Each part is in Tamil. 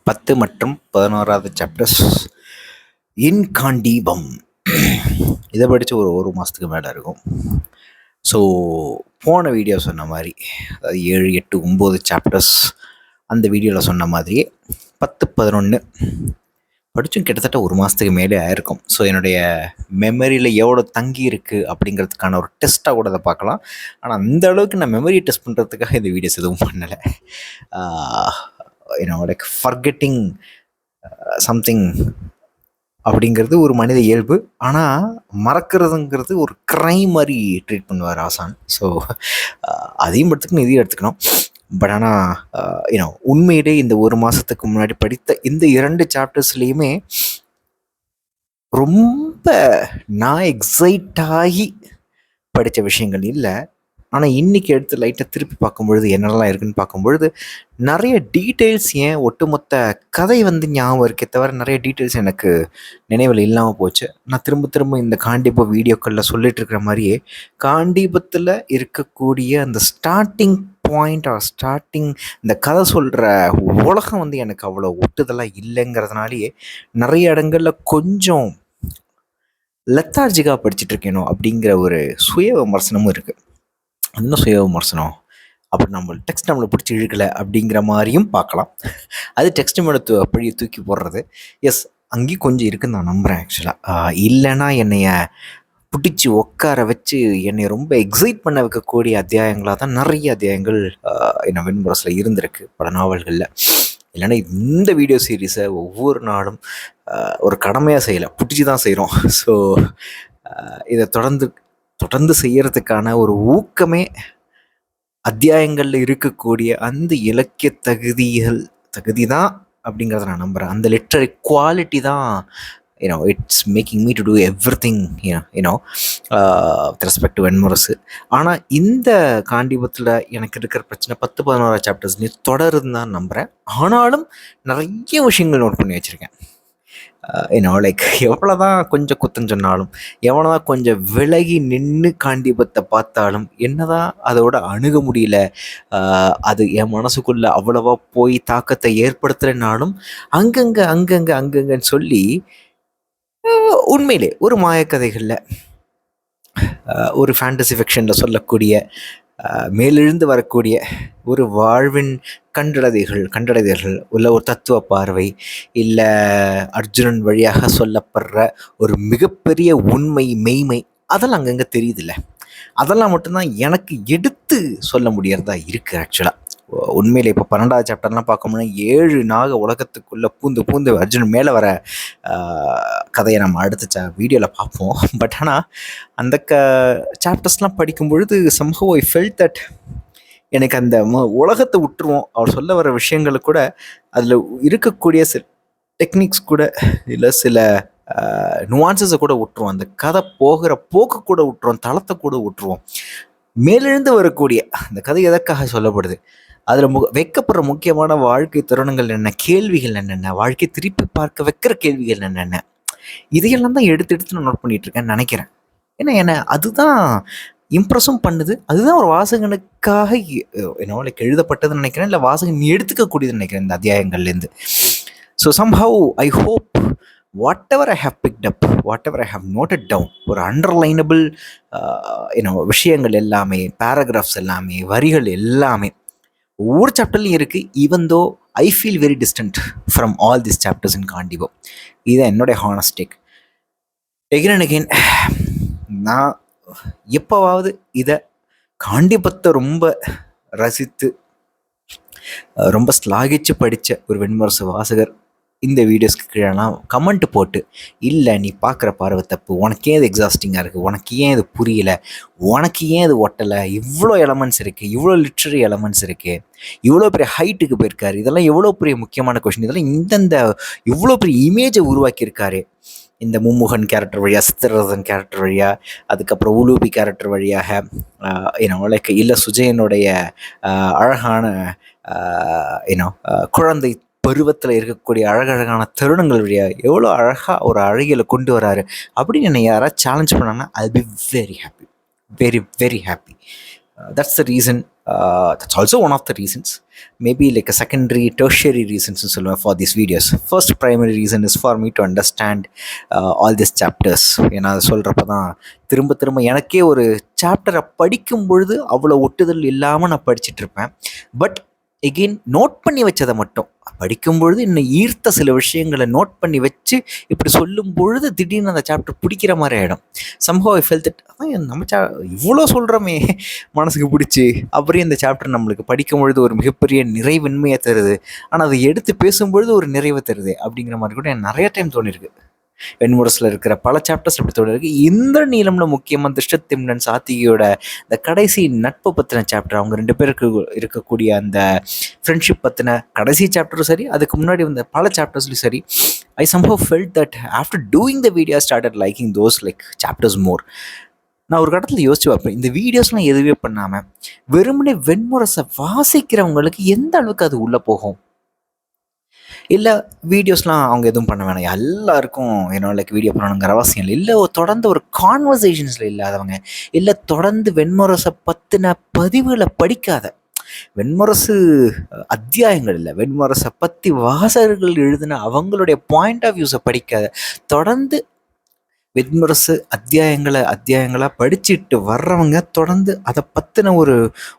10 மற்றும் 11வது சாப்டர்ஸ் இன்காண்டீபம். இதை படித்து ஒரு மாதத்துக்கு மேலே இருக்கும். ஸோ போன வீடியோ சொன்ன மாதிரி, அதாவது 7, 8, 9 சாப்டர்ஸ் அந்த வீடியோவில் சொன்ன மாதிரியே 10, 11 படித்தும் கிட்டத்தட்ட ஒரு மாதத்துக்கு மேலே ஆயிருக்கும். ஸோ என்னுடைய மெமரியில் எவ்வளோ தங்கி இருக்குது அப்படிங்கிறதுக்கான ஒரு டெஸ்ட்டாக கூட அதை பார்க்கலாம். ஆனால் அந்த அளவுக்கு நான் மெமரியை டெஸ்ட் பண்ணுறதுக்காக இந்த வீடியோஸ் எதுவும் பண்ணலை. லைக் ஃபர்கெட்டிங் சம்திங் அப்படிங்கிறது ஒரு மனித இயல்பு. ஆனால் மறக்கிறதுங்கிறது ஒரு க்ரைம் மாதிரி ட்ரீட் பண்ணுவார் ஆசான். ஸோ அதையும் எடுத்துக்கணும், இதையும் எடுத்துக்கணும். பட் ஆனால் உண்மையிலே இந்த ஒரு மாதத்துக்கு முன்னாடி படித்த இந்த 2 சாப்டர்ஸ்லேயுமே ரொம்ப நான் எக்ஸைட் ஆகி படித்த விஷயங்கள் இல்லை. ஆனால் இன்றைக்கி எடுத்து லைட்டாக திருப்பி பார்க்கும்பொழுது என்னெல்லாம் இருக்குதுன்னு பார்க்கும்பொழுது நிறைய டீட்டெயில்ஸ், ஏன் ஒட்டுமொத்த கதை ஞாபகம் இருக்கே தவிர நிறைய டீட்டெயில்ஸ் எனக்கு நினைவில் இல்லாமல் போச்சு. நான் திரும்ப இந்த காண்டீப வீடியோக்களில் சொல்லிட்டு இருக்கிற மாதிரியே காண்டீபத்தில் இருக்கக்கூடிய அந்த ஸ்டார்டிங் பாயிண்ட் ஸ்டார்டிங் இந்த கதை சொல்கிற உலகம் எனக்கு அவ்வளோ ஒட்டுதலாக இல்லைங்கிறதுனாலேயே நிறைய இடங்களில் கொஞ்சம் லெத்தார்ஜிக்காக படிச்சுட்ருக்கேனோ அப்படிங்கிற ஒரு சுய விமர்சனமும் இருக்குது. இன்னும் சுய விமர்சனம் அப்படி நம்மளை பிடிச்சி இழுக்கலை அப்படிங்கிற மாதிரியும் பார்க்கலாம். அது டெக்ஸ்ட் மேலே பழியை தூக்கி போடுறது. எஸ், அங்கேயும் கொஞ்சம் இருக்குன்னு நான் நம்புகிறேன். ஆக்சுவலாக இல்லைன்னா என்னைய பிடிச்சி உட்கார வச்சு என்னை ரொம்ப எக்ஸைட் பண்ண வைக்கக்கூடிய அத்தியாயங்களாக தான் நிறைய அத்தியாயங்கள் வெண்முரசில் இருந்திருக்கு பல நாவல்களில். இல்லைன்னா இந்த வீடியோ சீரீஸை ஒவ்வொரு நாளும் ஒரு கடமையாக செய்யலை, பிடிச்சி தான் செய்கிறோம். ஸோ இதை தொடர்ந்து செய்யறதுக்கான ஒரு ஊக்கமே அத்தியாயங்களில் இருக்கக்கூடிய அந்த இலக்கிய தகுதி தான் அப்படிங்கிறத நான் நம்புகிறேன். அந்த லிட்ரரி குவாலிட்டி தான் it's making me to do everything with respect to Venmurasu. ஆனால் இந்த காண்டீபத்தில் எனக்கு இருக்கிற பிரச்சனை 10, 11 சாப்டர்ஸ் தொடருதுன்னு தான் நம்புகிறேன். ஆனாலும் நிறைய விஷயங்கள் நோட் பண்ணி வச்சுருக்கேன். லைக் எவ்வளோ தான் கொஞ்சம் குத்தம் சொன்னாலும், எவ்வளோ தான் கொஞ்சம் விலகி நின்று காண்டீபத்தை பார்த்தாலும், என்னதான் அதோட அணுக முடியல, அது என் மனசுக்குள்ளே அவ்வளவா போய் தாக்கத்தை ஏற்படுத்தலைனாலும் அங்கங்கன்னு சொல்லி உண்மையிலே ஒரு மாயக்கதைகளில் ஒரு ஃபேண்டசி ஃபிக்ஷனில் சொல்லக்கூடிய மேலெழுந்து வரக்கூடிய ஒரு வாழ்வின் கண்டடைதல்கள் உள்ள ஒரு தத்துவ பார்வை, இல்லை அர்ஜுனன் வழியாக சொல்லப்படுற ஒரு மிகப்பெரிய உண்மை மெய்மை, அதெல்லாம் அங்கங்கே தெரியுதில்ல. அதெல்லாம் மட்டும்தான் எனக்கு எடுத்து சொல்ல முடியறதா இருக்குது. ஆக்சுவலாக உண்மையிலே இப்போ 12வது சாப்டர்லாம் பார்க்கணும்னா 7 நாக உலகத்துக்குள்ளே பூந்து அர்ஜுனன் மேலே வர கதையை நம்ம அடுத்த வீடியோவில் பார்ப்போம். பட் ஆனால் அந்த சாப்டர்ஸ்லாம் படிக்கும் பொழுது somehow I felt that எனக்கு அந்த உலகத்தை விட்டுருவோம், அவர் சொல்ல வர விஷயங்களை கூட, அதில் இருக்கக்கூடிய சில டெக்னிக்ஸ் கூட, இல்லை சில நுவான்சஸை கூட விட்டுருவோம், அந்த கதை போகிற போக்கு கூட விட்டுருவோம், தளத்தை கூட விட்டுருவோம். மேலெழுந்து வரக்கூடிய அந்த கதை எதற்காக சொல்லப்படுது, அதில் வைக்கப்படுற முக்கியமான வாழ்க்கை தருணங்கள் என்ன, கேள்விகள் என்னென்ன, வாழ்க்கை திருப்பி பார்க்க வைக்கிற கேள்விகள் என்னென்ன, இதையெல்லாம் தான் எடுத்து நான் நோட் பண்ணிட்டு இருக்கேன்னு நினைக்கிறேன். ஏன்னா அதுதான் இம்ப்ரெஸும் பண்ணுது. அதுதான் ஒரு வாசகனுக்காக லைக் எழுதப்பட்டதுன்னு நினைக்கிறேன், இல்லை வாசகன் எடுத்துக்கக்கூடியதுன்னு நினைக்கிறேன் இந்த அத்தியாயங்கள்லேருந்து. So somehow I hope whatever I have picked up, whatever I have noted down, ஒரு அண்டர்லைனபிள் விஷயங்கள் எல்லாமே, பேராகிராஃப்ஸ் எல்லாமே, வரிகள் எல்லாமே ஒவ்வொரு சாப்டர்லையும் இருக்குது. Even though I feel very distant from all this chapters in Kaandeepam. இதுதான் என்னுடைய ஹானஸ்ட் டேக். எகைன் நான் எப்போவாவது இதை காண்டீபத்தை ரொம்ப ரசித்து ரொம்ப ஸ்லாகிச்சு படித்த ஒரு வெண்முரசு வாசகர் இந்த வீடியோஸ்க்கு கீழெல்லாம் கமெண்ட் போட்டு, இல்லை நீ பார்க்குற பார்வை தப்பு, உனக்கு ஏன் இது எக்ஸாஸ்டிங்காக இருக்குது, உனக்கு ஏன் இது புரியலை, உனக்கு ஏன் இது ஒட்டலை, இவ்வளோ எலமெண்ட்ஸ் இருக்குது, இவ்வளோ லிட்ரரி எலமெண்ட்ஸ் இருக்குது, இவ்வளோ பெரிய ஹைட்டுக்கு போயிருக்காரு, இதெல்லாம் எவ்வளோ பெரிய முக்கியமான கொஷின், இதெல்லாம் இந்தந்த இவ்வளோ பெரிய இமேஜை உருவாக்கியிருக்காரு இந்த மும்முகன் கேரக்டர் வழியாக, சித்திரரசன் கேரக்டர் வழியாக, அதுக்கப்புறம் உலூபி கேரக்டர் வழியாக, லைக் இல்லை சுஜயனுடைய அழகான குழந்தை பருவத்தில் இருக்கக்கூடிய அழகழகான தருணங்கள் வழியாக எவ்வளோ அழகாக ஒரு அழகியலை கொண்டு வராரு அப்படின்னு என்னை யாராவது சேலஞ்ச் பண்ணாங்கன்னா I be very happy, very very happy. That's the reason That's also one of the reasons. Maybe like a secondary, tertiary reasons for these videos. First primary reason is for me to understand all these chapters. ஏன்னா அதை சொல்கிறப்ப தான் திரும்ப திரும்ப எனக்கே ஒரு சாப்டரை படிக்கும் பொழுது அவ்வளோ ஒட்டுதல் இல்லாமல் நான் படிச்சுட்டு இருப்பேன். பட் எகெயின் நோட் பண்ணி வச்சதை மட்டும் படிக்கும் பொழுது இன்னும் ஈர்த்த சில விஷயங்களை நோட் பண்ணி வச்சு இப்படி சொல்லும் பொழுது திடீர்னு அந்த சாப்டர் பிடிக்கிற மாதிரி ஆகிடும். சம்ஹவ் ஐ ஃபெல்ட் இட், நம்ம இவ்வளோ சொல்கிறோமே மனசுக்கு பிடிச்சி, அப்புறம் இந்த சாப்டர் நம்மளுக்கு படிக்கும் பொழுது ஒரு மிகப்பெரிய நிறைவின்மையை தருது, ஆனால் அதை எடுத்து பேசும்பொழுது ஒரு நிறைவை தருது அப்படிங்கிற மாதிரி கூட எனக்கு நிறைய டைம் தோணிருக்கு. வெண்முரசில் இருக்கிற பல சாப்டர்ஸ் அப்படி தோணிருக்கு. இந்த நீளம்ல முக்கியமாக திருஷ்டத்யும்னன் சாத்திகியோட இந்த கடைசி நட்பை பற்றின சாப்டர், அவங்க 2 பேருக்கு இருக்கக்கூடிய அந்த ஃப்ரெண்ட்ஷிப் பற்றின கடைசி சாப்டரும் சரி, அதுக்கு முன்னாடி வந்த பல சாப்டர்ஸ்லையும் சரி, ஐ somehow felt that after doing the video I started liking those like chapters more. நான் ஒரு கட்டத்தில் யோசிச்சு பார்ப்பேன், இந்த வீடியோஸ்லாம் எதுவே பண்ணாமல் வெறுமனே வெண்முரசை வாசிக்கிறவங்களுக்கு எந்த அளவுக்கு அது உள்ளே போகும். இல்லை வீடியோஸ்லாம் அவங்க எதுவும் பண்ண வேணாம், எல்லாருக்கும் லைக் வீடியோ பண்ணணுங்கிற அவசியம் இல்லை. இல்லை தொடர்ந்து ஒரு கான்வர்சேஷன்ஸில் இல்லாதவங்க, இல்லை தொடர்ந்து வெண்முரசை பற்றின பதிவுகளை படிக்காத, வெண்முரசு அத்தியாயங்கள் இல்லை, வெண்முரசை பற்றி வாசகர்கள் எழுதின அவங்களுடைய பாயிண்ட் ஆஃப் வியூஸை படிக்காத, தொடர்ந்து வெண்முரசு அத்தியாயங்களாக படிச்சுட்டு வர்றவங்க தொடர்ந்து அதை பற்றின ஒரு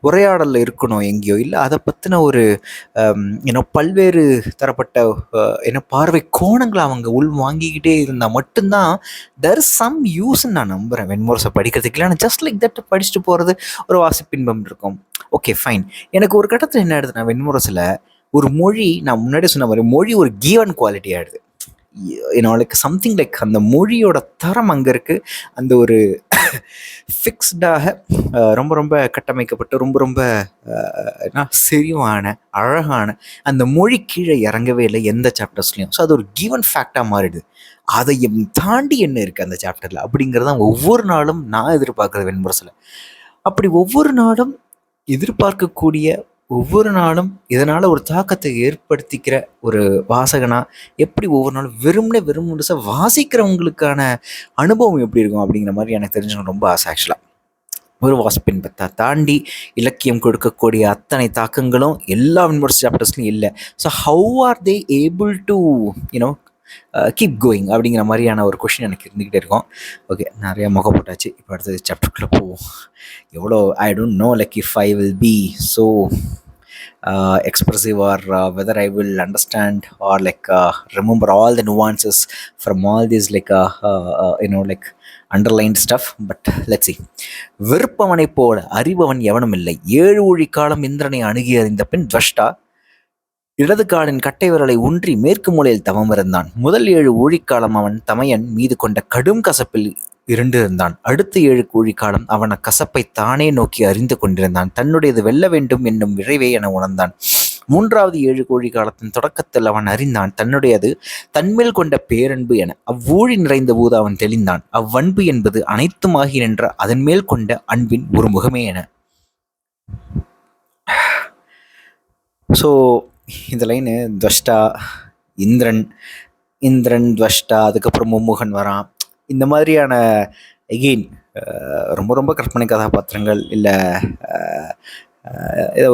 உரையாடலில் இருக்கணும் எங்கேயோ, இல்லை அதை பற்றின ஒரு பல்வேறு தரப்பட்ட பார்வை கோணங்களை அவங்க உள் வாங்கிக்கிட்டே இருந்தால் மட்டும்தான் தெர் இஸ் சம் யூஸ்ன்னு நான் நம்புகிறேன் வெண்முரசை படிக்கிறதுக்கு. இல்லை ஜஸ்ட் லைக் தட் படிச்சுட்டு போகிறது ஒரு வாசிப்பின்பம் இருக்கும். Okay fine. எனக்கு ஒரு கட்டத்தில் என்ன ஆயிடுதுன்னா, வெண்முரசில் ஒரு மொழி, நான் முன்னாடி சொன்ன மாதிரி மொழி ஒரு கிவன் குவாலிட்டி ஆகிடுது. லைக் சம்திங் லைக் அந்த மொழியோட தரம் அங்கே இருக்குது. அந்த ஒரு ஃபிக்ஸ்டாக ரொம்ப ரொம்ப கட்டமைக்கப்பட்டு ரொம்ப ரொம்ப செறிவான அழகான அந்த மொழி கீழே இறங்கவே இல்லை எந்த சாப்டர்ஸ்லையும். ஸோ அது ஒரு கிவன் ஃபேக்டாக மாறிடுது. அதை தாண்டி என்ன இருக்குது அந்த சாப்டரில் அப்படிங்கிறதான் ஒவ்வொரு நாளும் நான் எதிர்பார்க்குறது வெண்முரசில். அப்படி ஒவ்வொரு நாளும் எதிர்பார்க்கக்கூடிய, ஒவ்வொரு நாளும் இதனால் ஒரு தாக்கத்தை ஏற்படுத்திக்கிற ஒரு வாசகனா எப்படி ஒவ்வொரு நாளும் வெறுமனே வாசிக்கிறவங்களுக்கான அனுபவம் எப்படி இருக்கும் அப்படிங்கிற மாதிரி எனக்கு தெரிஞ்சுக்கணும் ரொம்ப ஆசை. ஆக்சுவலாக ஒரு வாசிப்பின்பத்தை தாண்டி இலக்கியம் கொடுக்கக்கூடிய அத்தனை தாக்கங்களும் எல்லா வெண்முரசு சாப்டர்ஸ்லையும் இல்லை. So how are they able to keep going அப்படிங்கிற மாதிரியான ஒரு கொஷின் எனக்கு இருந்துக்கிட்டே இருக்கும். ஓகே, நிறைய முகம் போட்டாச்சு. இப்போ அடுத்தது சாப்டருக்குள்ளே போவோம். எவ்வளோ I don't know like if I will be so expressive or whether I will understand or like remember all the nuances from all these like like underlined stuff, but let's see. விருப்பவனை போல அறிபவன் எவனும் இல்லை. 7 ஊழி காலம் இந்திரனை அணுகி அறிந்த பின் துவஷ்டா இடது காலின் கட்டை விரலை ஊன்றி மேற்கு மூலையில் தவம் இருந்தான். முதல் 7 ஊழிக்காலம் அவன் தமையன் மீது கொண்ட கடும் கசப்பில் இருண்டிருந்தான். அடுத்த 7 ஊழிக்காலம் அவன் கசப்பை தானே நோக்கி அறிந்து கொண்டிருந்தான். தன்னுடையது வெல்ல வேண்டும் என்னும் விரைவே என உணர்ந்தான். 3வது 7 ஊழிக்காலத்தின் தொடக்கத்தில் அவன் அறிந்தான் தன்னுடையது தன்மேல் கொண்ட பேரன்பு என. அவ்வூழி நிறைந்த போது அவன் தெளிந்தான். அவ்வன்பு என்பது அனைத்துமாகி நின்ற அதன் மேல் கொண்ட அன்பின் ஒரு முகமே என. ஸோ இந்த லைனு துவஷ்டா, இந்திரன் துவஷ்டா, அதுக்கப்புறம் மும்முகன் வரான். இந்த மாதிரியான எகெயின் ரொம்ப ரொம்ப கற்பனை கதாபாத்திரங்கள், இல்லை ஏதோ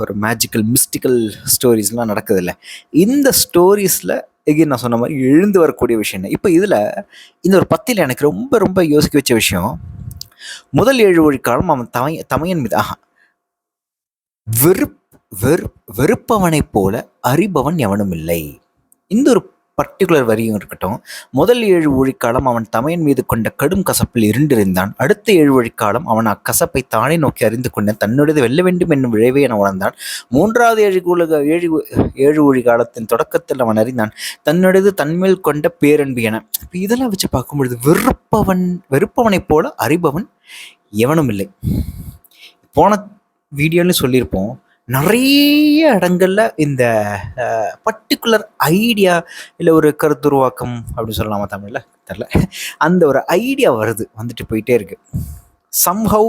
ஒரு மேஜிக்கல் மிஸ்டிக்கல் ஸ்டோரிஸ்லாம் நடக்குது இல்லை. இந்த ஸ்டோரிஸில் எகெயின் நான் சொன்ன மாதிரி எழுந்து வரக்கூடிய விஷயம். இப்போ இதில் இந்த ஒரு பத்தியில் எனக்கு ரொம்ப ரொம்ப யோசிக்க வச்ச விஷயம், முதல் 7 ஊழிக்காலம் அவன் தமையன் மீது வெறுப்பவனைப் போல அறிபவன் எவனும் இல்லை. இந்த ஒரு பர்டிகுலர் வரியும் இருக்கட்டும். முதல் 7 ஊழிக்காலம் அவன் தமையன் மீது கொண்ட கடும் கசப்பில் இருண்டிருந்தான். அடுத்த 7 ஊழிக்காலம் அவன் அக்கசப்பை தானே நோக்கி அறிந்து கொண்டான். தன்னுடையது வெல்ல வேண்டும் என்னும் விளைவே என உணர்ந்தான். 3வது 7 ஊழிக்காலத்தின் தொடக்கத்தில் அவன் அறிந்தான் தன்னுடையது தன்மேல் கொண்ட பேரன்பு என. இப்போ இதெல்லாம் வச்சு பார்க்கும்பொழுது வெறுப்பவனைப் போல அறிபவன் எவனும் இல்லை. போன வீடியோன்னு சொல்லியிருப்போம், நிறைய இடங்களில் இந்த பர்டிகுலர் ஐடியா இல்லை ஒரு கருத்துருவாக்கம் அப்படின்னு சொல்லலாமா தமிழில் தெரில, அந்த ஒரு ஐடியா வந்துட்டு போயிட்டே இருக்கு. somehow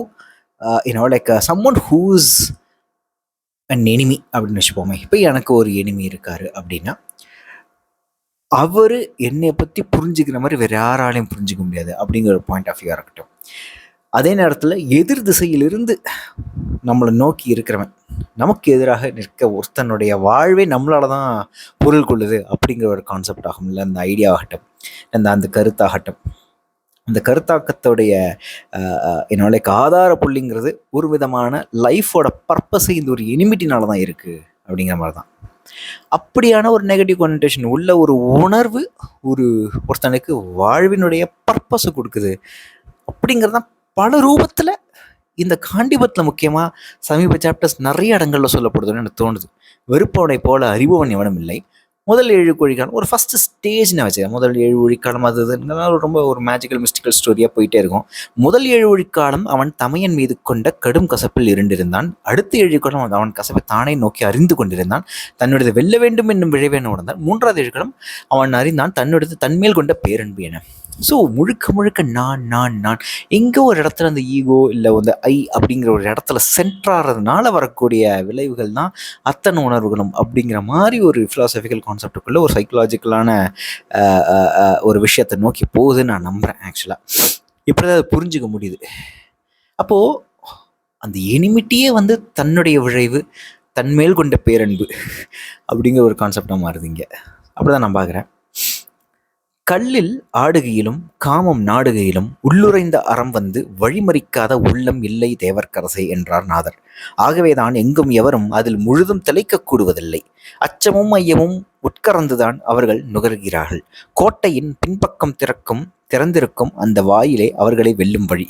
like someone who's an enemy அப்படின்னு வச்சுப்போமே. இப்போ எனக்கு ஒரு எனிமி இருக்காரு அப்படின்னா அவர் என்னை பற்றி புரிஞ்சுக்கிற மாதிரி வேறு யாராலையும் புரிஞ்சிக்க முடியாது அப்படிங்கிற ஒரு பாயிண்ட் ஆஃப் வியூ இருக்கட்டும். அதே நேரத்தில் எதிர் திசையிலிருந்து நம்மளை நோக்கி இருக்கிறவன், நமக்கு எதிராக நிற்க ஒருத்தனுடைய வாழ்வே நம்மளால தான் பொருள் கொள்ளுது அப்படிங்கிற ஒரு கான்செப்ட் ஆகும். இல்லை அந்த ஐடியா ஆகட்டும், அந்த கருத்தாகட்டும், அந்த கருத்தாக்கத்தோடைய என்னோட ஆதார புள்ளிங்கிறது ஒரு விதமான லைஃபோட பர்பஸை இந்த ஒரு எனிமிட்டினால தான் இருக்குது அப்படிங்கிற மாதிரி தான். அப்படியான ஒரு நெகட்டிவ் கொனோட்டேஷன் உள்ள ஒரு உணர்வு ஒருத்தனுக்கு வாழ்வினுடைய பர்பஸை கொடுக்குது அப்படிங்கிறது தான் பல ரூபத்தில் இந்த காண்டிபத்தில் முக்கியமாக சமீப சாப்டர்ஸ் நிறைய இடங்களில் சொல்லப்படுதுன்னு எனக்கு தோணுது. வெறுப்பவனை போல அறிபவன் எவனும் இல்லை. முதல் 7 கோழிக்காலம் ஒரு ஃபஸ்ட்டு ஸ்டேஜ் நான் வச்சுக்கேன். முதல் 7 ஒழிக்காலம் அதுனால ரொம்ப ஒரு மேஜிக்கல் மிஸ்டிக்கல் ஸ்டோரியாக போயிட்டே இருக்கும். முதல் 7 ஒழிக்காலம் அவன் தமையன் மீது கொண்ட கடும் கசப்பில் இருண்டிருந்தான். அடுத்த 7 காலம் அவன் கசப்பை தானே நோக்கி அறிந்து கொண்டிருந்தான். தன்னுடையது வெல்ல வேண்டும் என்னும் விழைவேன உணர்ந்தான். 3வது 7 காலம் அவன் அறிந்தான் தன்னுடையது தன்மேல் கொண்ட பேரன்பு என. ஸோ முழுக்க நான் எங்கே ஒரு இடத்துல அந்த ஈகோ இல்லை அந்த ஐ அப்படிங்கிற ஒரு இடத்துல சென்ட்ராகிறதுனால வரக்கூடிய விளைவுகள் தான் அத்தனை உணர்வுகளும் அப்படிங்கிற மாதிரி ஒரு ஃபிலாசபிக்கல் கான்செப்டுக்குள்ளே ஒரு சைக்கலாஜிக்கலான ஒரு விஷயத்தை நோக்கி போகுதுன்னு நான் நம்புகிறேன். ஆக்சுவலாக இப்படி தான் அதை புரிஞ்சுக்க முடியுது. அப்போது அந்த எனிமிட்டியே தன்னுடைய விளைவு, தன்மேல் கொண்ட பேரன்பு அப்படிங்கிற ஒரு கான்செப்டாக மாறுது இங்கே. அப்படி தான் நான் பார்க்குறேன். கல்லில் ஆடுகையிலும் காமம் நாடுகையிலும் உள்ளுரைந்த அறம் வழிமறிக்காத உள்ளம் இல்லை தேவர்க்கரசை என்றார் நாதர். ஆகவேதான் எங்கும் எவரும் அதில் முழுதும் திளைக்க கூடுவதில்லை. அச்சமும் ஐயமும் உட்கறந்துதான் அவர்கள் நுகர்கிறார்கள். கோட்டையின் பின்பக்கம் திறந்திருக்கும் அந்த வாயிலே அவர்களை வெல்லும் வழி.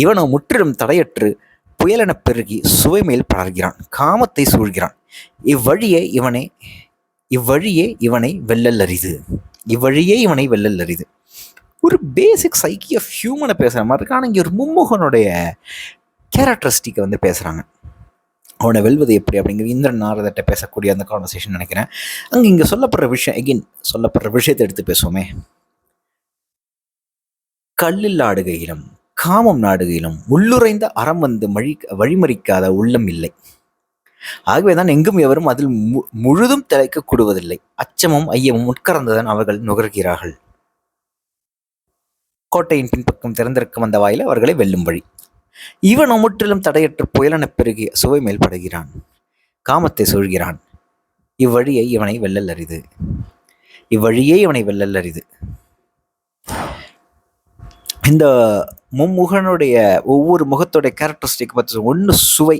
இவனோ முற்றிலும் தடையற்று புயலெனப் பெருகி சுவை மேல் படர்கிறான், காமத்தை சூழ்கிறான். இவ்வழியே இவனை வெல்லல் அரிது. ஒரு பேசிக் சைக்கி ஆஃப் ஹியூமனை பேசுகிற மாதிரி இருக்கு. ஆனால் இங்கே ஒரு மும்முகனுடைய கேரக்டரிஸ்டிக்கை பேசுகிறாங்க. அவனை வெல்வது எப்படி அப்படிங்கிற இந்திரன் நாரதட்ட பேசக்கூடிய அந்த கான்வர்சேஷன் நினைக்கிறேன். அங்கே இங்கே சொல்லப்படுற விஷயத்தை எடுத்து பேசுவோமே. கல்லில் ஆடுகையிலும் காமம் நாடுகையிலும் உள்ளுரைந்த அறம் வழிமறிக்காத உள்ளம் இல்லை. ஆகவேதான் எங்கும் எவரும் அதில் முழுதும் திளைக்க கூடுவதில்லை. அச்சமும் ஐயமும் உட்கறந்துதான் அவர்கள் நுகர்கிறார்கள். கோட்டையின் பின்பக்கம் திறந்திருக்கும் அந்த வாயில அவர்களை வெல்லும் வழி. இவன் முற்றிலும் தடையற்ற புயலெனப் பெருகி சுவை மேல் படுகிறான், காமத்தை சூழ்கிறான். இவ்வழியே இவனை வெல்லல் அரிது. இந்த மும்முகனுடைய ஒவ்வொரு முகத்துடைய கேரக்டரிஸ்டிக் பார்த்து ஒன்று சுவை,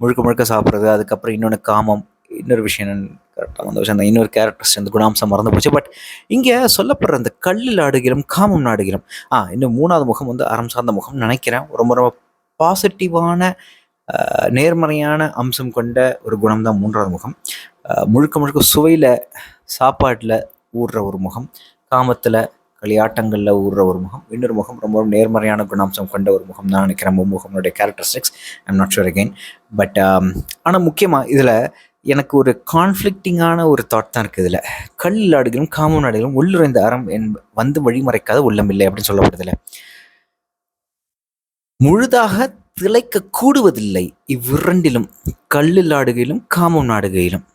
முழுக்க சாப்பிட்றது. அதுக்கப்புறம் இன்னொன்று காமம். இன்னொரு விஷயம் கரெக்டாக அந்த இன்னொரு கேரக்டர்ஸ் அந்த குணாம்சம் மறந்து போச்சு. பட் இங்கே சொல்லப்படுற அந்த கல்லில் ஆடுகிறோம் காமம் நாடுகிறோம். இன்னும் 3வது முகம் அறம் சார்ந்த முகம் நினைக்கிறேன். ரொம்ப ரொம்ப பாசிட்டிவான நேர்மறையான அம்சம் கொண்ட ஒரு குணம் தான் 3வது முகம். முழுக்க சுவையில் சாப்பாட்டில் ஊறுற ஒரு முகம், காமத்தில் களியாட்டங்களில் ஊறுற ஒரு முகம். இன்னொரு முகம் ரொம்ப நேர்மறையான குணாம்சம் கொண்ட ஒரு முகம் தான் நினைக்கிறேன். முகமுடைய characteristics I'm not sure again. But ஆனால் முக்கியமாக இதில் எனக்கு ஒரு கான்ஃப்ளிக்டிங்கான ஒரு தாட் தான் இருக்குது. இதில் கல்லில் ஆடுகளும் காமம் நாடுகளும் உள்ளுரைந்த அறம் வழிமறைக்காத உள்ளம் இல்லை அப்படின்னு சொல்லப்படுதில்லை. முழுதாக திளைக்க கூடுவதில்லை இவ்விரண்டிலும், கல்லில் ஆடுகையிலும் காமம் நாடுகையிலும்.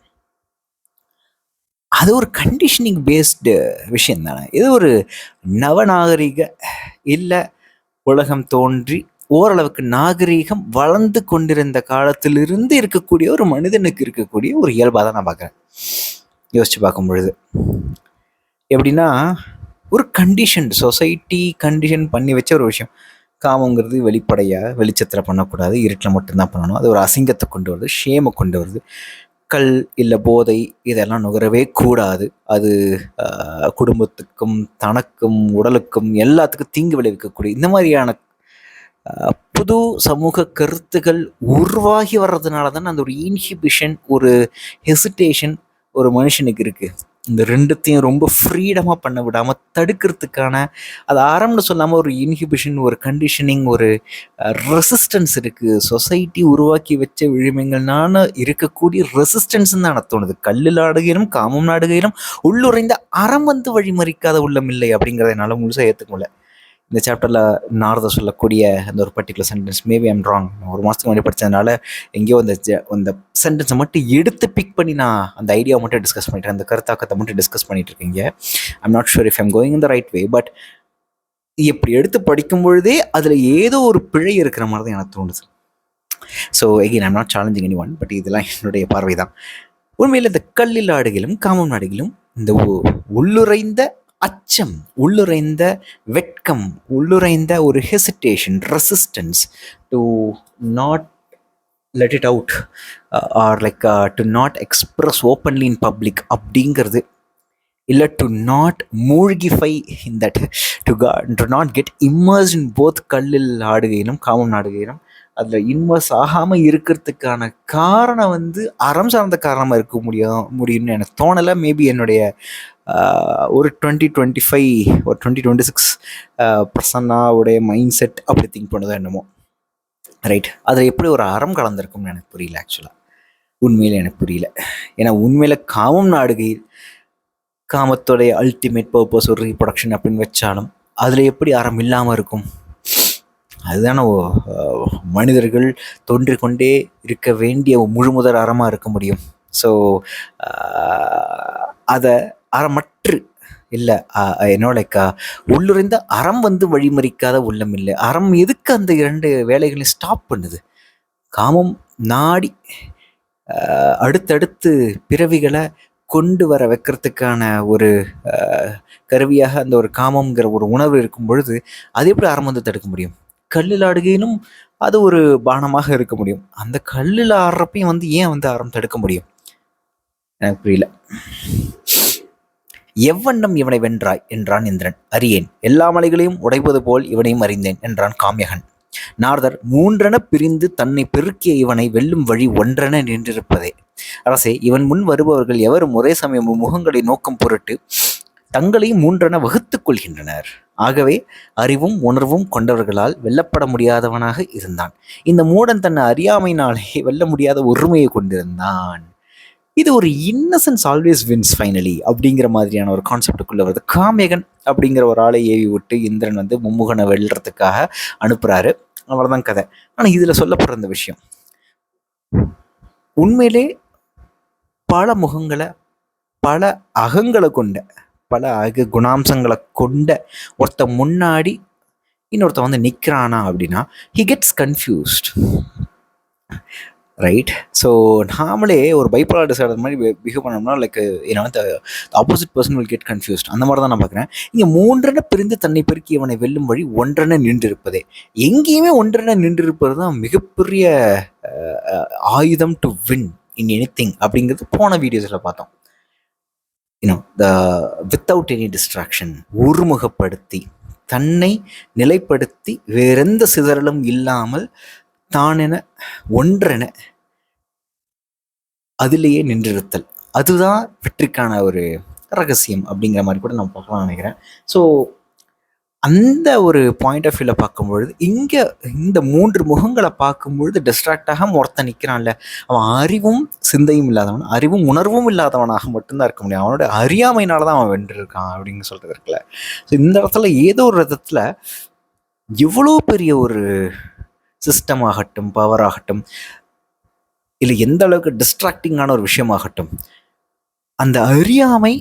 அது ஒரு கண்டிஷனிங் பேஸ்டு விஷயம் தானே. இது ஒரு நவநாகரிக இல்லை உலகம் தோன்றி ஓரளவுக்கு நாகரீகம் வளர்ந்து கொண்டிருந்த காலத்திலிருந்து இருக்கக்கூடிய ஒரு மனிதனுக்கு இருக்கக்கூடிய ஒரு இயல்பாக தான் நான் பார்க்குறேன். யோசிச்சு பார்க்கும் பொழுது எப்படின்னா, ஒரு சொசைட்டி கண்டிஷன் பண்ணி வச்ச ஒரு விஷயம். காமங்கிறது வெளிப்படையாக வெளிச்சத்தில் பண்ணக்கூடாது, இருட்டில் மட்டும்தான் பண்ணணும். அது ஒரு அசிங்கத்தை கொண்டு வருது, ஷேமை கொண்டு வருது. கல் இல்லை போதை இதெல்லாம் நுகரவே கூடாது. அது குடும்பத்துக்கும் தனக்கும் உடலுக்கும் எல்லாத்துக்கும் தீங்கு விளைவிக்கக்கூடிய இந்த மாதிரியான புது சமூக கருத்துக்கள் உருவாகி வர்றதுனால தான் அந்த ஒரு இன்ஹிபிஷன், ஒரு ஹெசிடேஷன் ஒரு மனுஷனுக்கு இருக்குது. இந்த ரெண்டுத்தையும் ரொம்ப ஃப்ரீடமாக பண்ண விடாமல் தடுக்கிறதுக்கான அது ஆரம்பம்னு சொல்லாமல் ஒரு இன்ஹிபிஷன், ஒரு கண்டிஷனிங், ஒரு ரெசிஸ்டன்ஸ் இருக்குது. சொசைட்டி உருவாக்கி வச்ச விழுமைகள்னால இருக்கக்கூடிய ரெசிஸ்டன்ஸ்ன்னு தான் எனக்கு தோணுது. கல்லில் ஆடுகையிலும் காமம் நாடுகையிலும் உள்ளுரைந்த அறம் வழிமறிக்காத உள்ளம் இல்லை அப்படிங்கிறத என்னால் முழுசாக ஏற்றுக்க முடியல. இந்த சாப்டரில் நாரதர் சொல்லக்கூடிய அந்த ஒரு particular sentence, maybe I'm wrong, ஒரு மாதத்துக்கு முன்னாடி படித்ததுனால எங்கேயோ அந்த சென்டென்ஸை மட்டும் எடுத்து பிக் பண்ணி நான் அந்த ஐடியாவை மட்டும் டிஸ்கஸ் பண்ணிட்டேன், அந்த கருத்தாக்கத்தை மட்டும் டிஸ்கஸ் பண்ணிட்டு இருக்கீங்க. I'm not sure if I'm going in the right way. But இப்படி எடுத்து படிக்கும் பொழுதே அதில் ஏதோ ஒரு பிழை இருக்கிற மாதிரி தான் எனக்கு தோணுது. So again I'm not challenging any one, but இதெல்லாம் என்னுடைய பார்வை தான். உண்மையில் இந்த கல்லில் ஆடுகளும் காமம் நாடுகளும் இந்த உள்ளுரைந்த அச்சம், உள்ளுரைந்த வெட்கம், உள்ளுரைந்த ஒரு hesitation, resistance to not let it out or like to not express openly in public அப்படிங்கிறது, இல்லை டு நாட் மூழ்கிஃபை in that, to not get immersed in both கல்லில் ஆடுகையிலும் காமம் நாடுகையிலும் அதில் இன்வெர்ஸ் ஆகாமல் இருக்கிறதுக்கான காரணம் அறம் சார்ந்த காரணமாக இருக்க முடியும்னு எனக்கு தோணலை. மேபி என்னுடைய ஒரு 2025 ஒரு 2026 பிரசன்னாவுடைய மைண்ட் செட் அப்படி திங்க் பண்ணதோ என்னமோ, ரைட். அதில் எப்படி ஒரு அறம் கலந்துருக்கும்னு எனக்கு புரியல. ஆக்சுவலாக உண்மையில் எனக்கு புரியல. ஏன்னா உண்மையில் காமம் நாடுகையில் காமத்தோடைய அல்டிமேட் பர்பஸ் ஒரு ரீப்ரொடக்ஷன் அப்படின்னு வச்சாலும் அதில் எப்படி அறம் இல்லாமல் இருக்கும்? அதுதானே மனிதர்கள் தோன்றிக்கொண்டே இருக்க வேண்டிய முழுமுதல் அறமாக இருக்க முடியும். ஸோ அதை அறமற்று இல்லை லைக் உள்ளுரைந்த அறம் வழிமறிக்காத உள்ளம் இல்லை. அறம் எதுக்கு அந்த 2 வேலைகளையும் ஸ்டாப் பண்ணுது? காமம் நாடி அடுத்தடுத்து பிறவிகளை கொண்டு வர வைக்கிறதுக்கான ஒரு கருவியாக அந்த ஒரு காமம்ங்கிற ஒரு உணர்வு இருக்கும் பொழுது அது எப்படி அறம் தடுக்க முடியும்? கல்லில் ஆடுகையிலும் அது ஒரு பானமாக இருக்க முடியும். அந்த கல்லில் ஆடுறப்பையும் ஏன் அறம் தடுக்க முடியும்? எனக்கு புரியல. எவ்வண்ணம் இவனை வென்றாய் என்றான் இந்திரன். அறியேன், எல்லா மலைகளையும் உடைப்பது போல் இவனையும் அறிந்தேன் என்றான் காமியகன். நாரதர், 3 பிரிந்து தன்னை பெருக்கிய இவனை வெல்லும் வழி 1 நின்றிருப்பதே. அரசே, இவன் முன் வருபவர்கள் எவரும் ஒரே சமயம் முகங்களை நோக்கம் பொருட்டு தங்களையும் 3 வகுத்துக் கொள்கின்றனர். ஆகவே அறிவும் உணர்வும் கொண்டவர்களால் வெல்லப்பட முடியாதவனாக இருந்தான். இந்த மூடன் தன்னை அறியாமையினாலே வெல்ல முடியாத ஒருமையை கொண்டிருந்தான். இது ஒரு இன்னசென்ஸ் ஆல்வேஸ் வின்ஸ் ஃபைனலி அப்படிங்கிற மாதிரியான ஒரு கான்செப்டுக்குள்ள வருது. காமேகன் அப்படிங்கிற ஒரு ஆளை ஏவி விட்டு இந்திரன் மும்முகனை வெல்றதுக்காக அனுப்புறாரு. அவ்வளோதான் கதை. ஆனால் இதில் சொல்லப்படுற இந்த விஷயம் உண்மையிலே பல முகங்களை, பல அகங்களை கொண்ட, பல குணாம்சங்களை கொண்ட ஒருத்த முன்னாடி இன்னொருத்த நிற்கிறானா அப்படின்னா he gets confused, right? So நாமளே ஒரு பைப்போலார் டிசார்டர் மாதிரி பிஹேவ் பண்ணோம்னா like opposite person will get confused. அந்த மாதிரி தான் நான் பார்க்குறேன். இங்கே 3 பிரிந்து தன்னை பெருக்கி இவனை வெல்லும் வழி 1 நின்றிருப்பதே. எங்கேயுமே 1 நின்றிருப்பது தான் மிகப்பெரிய ஆயுதம் டு வின் இன் எனிதிங் அப்படிங்கிறது போன வீடியோஸில் பார்த்தோம். வித்தவுட் எனி டிஸ்ட்ராக்ஷன், ஒருமுகப்படுத்தி தன்னை நிலைப்படுத்தி வேறெந்த சிதறலும் இல்லாமல் தானென ஒன்றென அதிலேயே நின்றிருத்தல், அதுதான் வெற்றிக்கான ஒரு ரகசியம் அப்படிங்கிற மாதிரி கூட நம்ம பார்க்கலாம் நினைக்கிறேன். ஸோ அந்த ஒரு பாயிண்ட் ஆஃப் வியூவில் பார்க்கும்பொழுது இங்கே இந்த 3 முகங்களை பார்க்கும்பொழுது டிஸ்ட்ராக்டாக ஒருத்தன் நிற்கிறான்ல, அவன் அறிவும் சிந்தையும் இல்லாதவன், அறிவும் உணர்வும் இல்லாதவனாக மட்டும்தான் இருக்க முடியும். அவனோட அறியாமையினால தான் அவன் வென்றிருக்கான் அப்படின்னு சொல்கிறது இருக்குல்ல. ஸோ இந்த இடத்துல ஏதோ ஒரு விதத்தில் எவ்வளோ பெரிய ஒரு சிஸ்டம் ஆகட்டும், பவர் ஆகட்டும், இல்லை எந்த அளவுக்கு டிஸ்ட்ராக்டிங்கான ஒரு விஷயமாகட்டும், அந்த அறியாமை,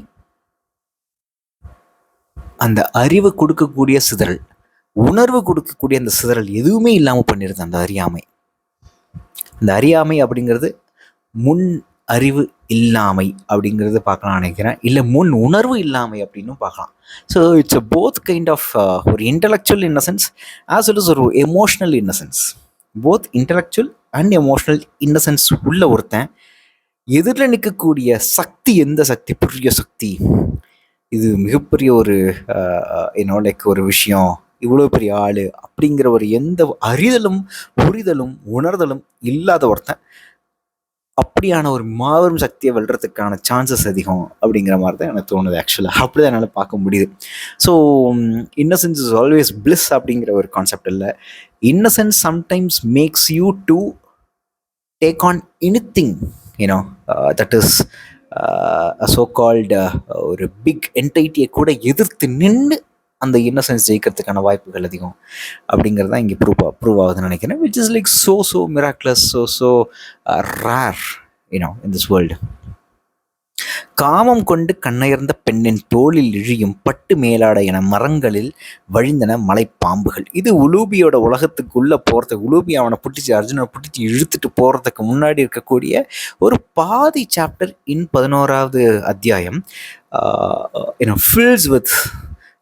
அந்த அறிவு கொடுக்கக்கூடிய சிதறல், உணர்வு கொடுக்கக்கூடிய அந்த சிதறல் எதுவுமே இல்லாமல் பண்ணிடுது அந்த அறியாமை. அந்த அறியாமை அப்படிங்கிறது முன் அறிவு இல்லாமை அப்படிங்கிறது பார்க்கலாம் நினைக்கிறேன். இல்லை முன் உணர்வு இல்லாமை அப்படின்னும் பார்க்கலாம். So it's both kind of ஒரு intellectual innocence as well as ஒரு emotional innocence. Both intellectual and emotional innocence உள்ள ஒருத்தன் எதிரில் நிற்கக்கூடிய சக்தி, எந்த சக்தி? புரிய சக்தி. இது மிகப்பெரிய ஒரு லைக் ஒரு விஷயம், இவ்வளோ பெரிய ஆள் அப்படிங்கிற ஒரு எந்த அறிதலும் புரிதலும் உணர்தலும் இல்லாத ஒருத்தன் அப்படியான ஒரு மாபெரும் சக்தியை வெல்றதுக்கான சான்சஸ் அதிகம் அப்படிங்கிற மாதிரி தான் எனக்கு தோணுது. ஆக்சுவலாக அப்படி தான் என்னால் பார்க்க முடியுது. So innocence is always bliss அப்படிங்கிற ஒரு கான்செப்ட் இல்லை. Innocence sometimes makes you to take on anything, that is so called ஒரு பிக் என்டைட்டியை கூட எதிர்த்து நின்று அந்த இன்னசென்ஸ் ஜெயிக்கிறதுக்கான வாய்ப்புகள் அதிகம் அப்படிங்கிறது தான் இங்கே ப்ரூவ் ஆகுதுன்னு நினைக்கிறேன். Which is like so miraculous, so rare in this world. காமம் கொண்டு கண்ணயர்ந்த பெண்ணின் தோளில் இழியும் பட்டு மேலாடை என மரங்களில் வழிந்தன மலைப்பாம்புகள். இது உலூபியோட உலகத்துக்குள்ள போறதுக்கு, உலூபி அவனை பிடிச்சி அர்ஜுனனை பிடிச்சி இழுத்துட்டு போறதுக்கு முன்னாடி இருக்கக்கூடிய ஒரு பாதி சாப்டர் இன் 11வது அத்தியாயம் ஃபில்ஸ் வித்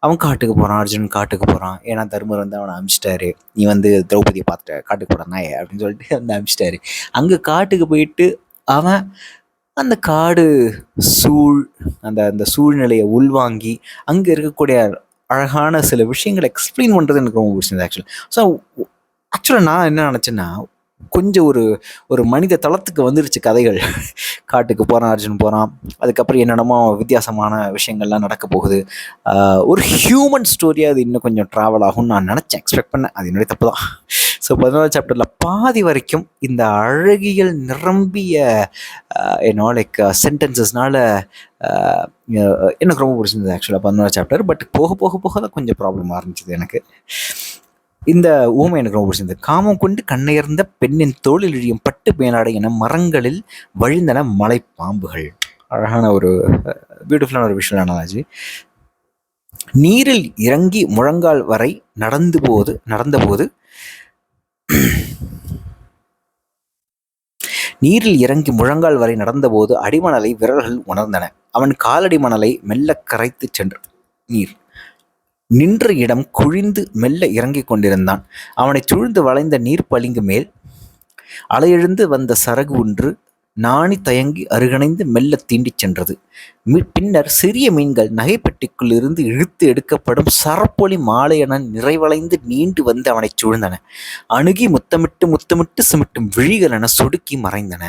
அவன் காட்டுக்கு போகிறான், அர்ஜுனன் காட்டுக்கு போகிறான். ஏன்னா தர்மர் வந்து அவனை அனுப்பிச்சிட்டாரு, நீ வந்து திரௌபதியை பார்த்துட்ட, காட்டுக்கு போகிறான் நாயே அப்படின்னு சொல்லிட்டு வந்து அனுப்பிச்சிட்டாரு. அங்கே காட்டுக்கு போயிட்டு அவன் அந்த காடு அந்த சூழ்நிலையை உள்வாங்கி அங்கே இருக்கக்கூடிய அழகான சில விஷயங்களை எக்ஸ்பிளைன் பண்ணுறது எனக்கு ரொம்ப பிடிச்சிருந்தது ஆக்சுவலாக நான் என்ன நினச்சேன்னா, கொஞ்சம் ஒரு மனித தளத்துக்கு வந்துருச்சு கதைகள். காட்டுக்கு போகிறான், அர்ஜுன் போகிறான், அதுக்கப்புறம் என்னென்னமோ வித்தியாசமான விஷயங்கள்லாம் நடக்க போகுது. ஒரு ஹியூமன் ஸ்டோரியாக அது இன்னும் கொஞ்சம் ட்ராவல் ஆகும்னு நான் நினச்சேன், எக்ஸ்பெக்ட் பண்ணேன். அது என்னுடைய தப்பு தான். ஸோ 11வது சாப்டரில் பாதி வரைக்கும் இந்த அழகியல் நிரம்பிய லைக் சென்டென்சஸ்னால எனக்கு ரொம்ப பிடிச்சிருந்தது ஆக்சுவலாக 11வது சாப்டர். பட் போக போக போக தான் கொஞ்சம் ப்ராப்ளம் ஆரம்பிச்சது எனக்கு. இந்த ஊமை எனக்கு ரொம்ப பிடிச்சிருந்தது. காமம் கொண்டு கண்ணயர்ந்த பெண்ணின் தோளில் இழியும் பட்டு மேலாடை என மரங்களில் வழிந்தன மலை பாம்புகள். அழகான ஒரு பியூட்டிஃபுல்லான ஒரு விஷயம் அனாலஜி. நீரில் இறங்கி முழங்கால் வரை நடந்தபோது நீரில் இறங்கி முழங்கால் வரை நடந்தபோது அடிமணலை விரல்கள் உணர்ந்தன. அவன் காலடி மணலை மெல்ல கரைத்து சென்று நீர் நின்ற இடம் குழிந்து மெல்ல இறங்கிக் கொண்டிருந்தான். அவனைச் சூழ்ந்து வளைந்த நீர் பளிங்கு மேல் அலையெழுந்து வந்த சரகு ஒன்று நாணி தயங்கி அருகணைந்து மெல்ல தீண்டிச் சென்றது. பின்னர் சிறிய மீன்கள் நகைப்பெட்டிக்குள் இருந்து இழுத்து எடுக்கப்படும் சரப்பொலி மாலையென நிறைவளைந்து நீண்டு வந்து அவனைச் சூழ்ந்தன. அணுகி முத்தமிட்டு சிமிட்டும் விழிகள் என சொடுக்கி மறைந்தன.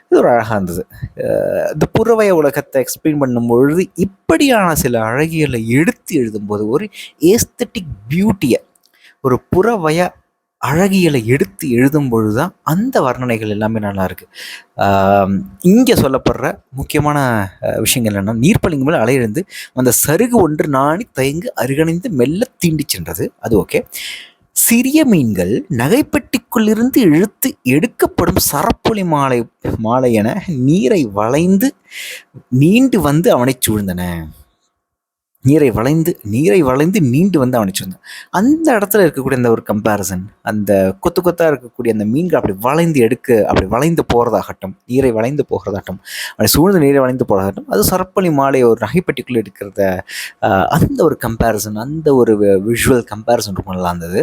இது ஒரு அழகாக இருந்தது. இந்த புறவய உலகத்தை எக்ஸ்பிளைன் பண்ணும் பொழுது இப்படியான சில அழகியலை எடுத்து எழுதும்போது ஒரு ஏஸ்தட்டிக் பியூட்டியை, ஒரு புறவய அழகியலை எடுத்து எழுதும் பொழுது தான் அந்த வர்ணனைகள் எல்லாமே நல்லா இருக்கு. இங்கே சொல்லப்படுற முக்கியமான விஷயங்கள் என்னன்னா, நீர்ப்பளிங்கு மேல் அலையிழந்து அந்த சருகு ஒன்று நாணி தயங்கு அருகணைந்து மெல்ல தீண்டி சென்றது. அது ஓகே. சிறிய மீன்கள் நகைப்பெட்டிக்குள்ளிருந்து இழுத்து எடுக்கப்படும் சரப்பொலி மாலை என நீரை வளைந்து நீண்டு வந்து அவனை சூழ்ந்தன. நீரை வளைந்து நீண்டு வந்து அவனை சூழ்ந்தான். அந்த இடத்துல இருக்கக்கூடிய அந்த ஒரு கம்பேரிசன், அந்த கொத்தா இருக்கக்கூடிய அந்த மீன்கள் அப்படி வளைந்து போகிறதாகட்டும், நீரை வளைந்து போகிறதாகட்டும், அப்படி சூழ்ந்து நீரை வளைந்து போகிறதாகட்டும், அது சரப்பொலி மாலை ஒரு நகைப்பெட்டிக்குள்ளே எடுக்கிறத அந்த ஒரு கம்பேரிசன், அந்த ஒரு விஷுவல் கம்பேரிசன் ரொம்ப நல்லா இருந்தது.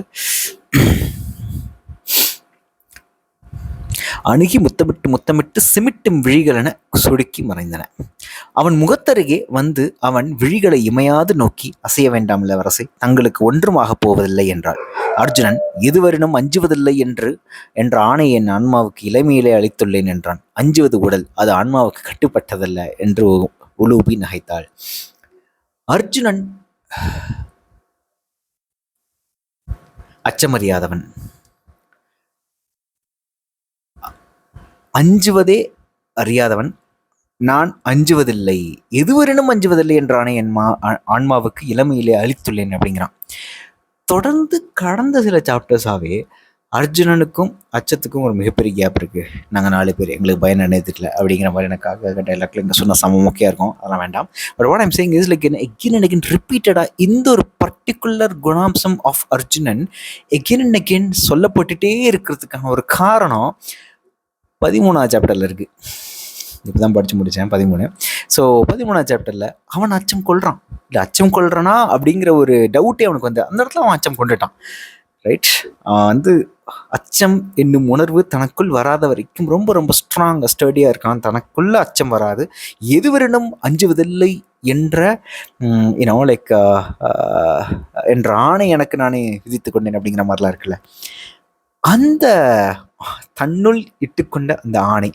அணுகி முத்தமிட்டு சிமிட்டும் விழிகள் என சுடுக்கி மறைந்தன. அவன் முகத்தருகே வந்து அவன் விழிகளை இமையாது நோக்கி, அசைய வேண்டாம் இளவரசே, தங்களுக்கு ஒன்றுமாக போவதில்லை என்றாள். அர்ஜுனன், எதுவரினும் அஞ்சுவதில்லை என்ற ஆணை என் ஆன்மாவுக்கு இளமையிலே அளித்துள்ளேன் என்றான். அஞ்சுவது உடல், அது ஆன்மாவுக்கு கட்டுப்பட்டதல்ல என்று உலூபி நகைத்தாள். அர்ஜுனன் அச்சமறியாதவன், அஞ்சுவதே அறியாதவன். நான் அஞ்சுவதில்லை, எதுவரினும் அஞ்சுவதில்லை என்றானே என் ஆன்மாவுக்கு இளமையிலே அளித்துள்ளேன் அப்படிங்கிறான். தொடர்ந்து கடந்த சில சாப்டர்ஸாகவே அர்ஜுனனுக்கும் அச்சத்துக்கும் ஒரு மிகப்பெரிய கேப் இருக்குது. நாங்கள் 4 பேர், எங்களுக்கு பயம் நினைத்துக்கல அப்படிங்கிற மாதிரி எனக்கு டைலாக்ல இங்கே சொன்ன சமமுக்கியாக இருக்கும், அதெல்லாம் வேண்டாம். But what I'm saying is like again and again ரிப்பீட்டடாக இந்த ஒரு பர்டிகுலர் குணாம்சம் of Arjunan again and again சொல்லப்பட்டுட்டே இருக்கிறதுக்கான ஒரு காரணம் 13வது சாப்டரில் இருக்குது. இப்போ தான் படித்து முடித்தேன் 13. ஸோ 13வது சாப்டரில் அவன் அச்சம் கொள்கிறான். இல்லை அச்சம் கொள்கிறானா அப்படிங்கிற ஒரு டவுட்டே அவனுக்கு வந்து அந்த இடத்துல அவன் அச்சம் கொண்டுட்டான். ரைட், வந்து அச்சம் என்னும் உணர்வு தனக்குள் வராத வரைக்கும் ரொம்ப ரொம்ப ஸ்ட்ராங்காக ஸ்டடியாக இருக்கான். தனக்குள்ள அச்சம் வராது, எதுவரினும் அஞ்சுவதில்லை என்ற லைக் என்ற ஆணை எனக்கு நானே விதித்து கொண்டேன் அப்படிங்கிற மாதிரிலாம் இருக்குல்ல, அந்த தன்னுள் இட்டுக்கொண்ட அந்த ஆணை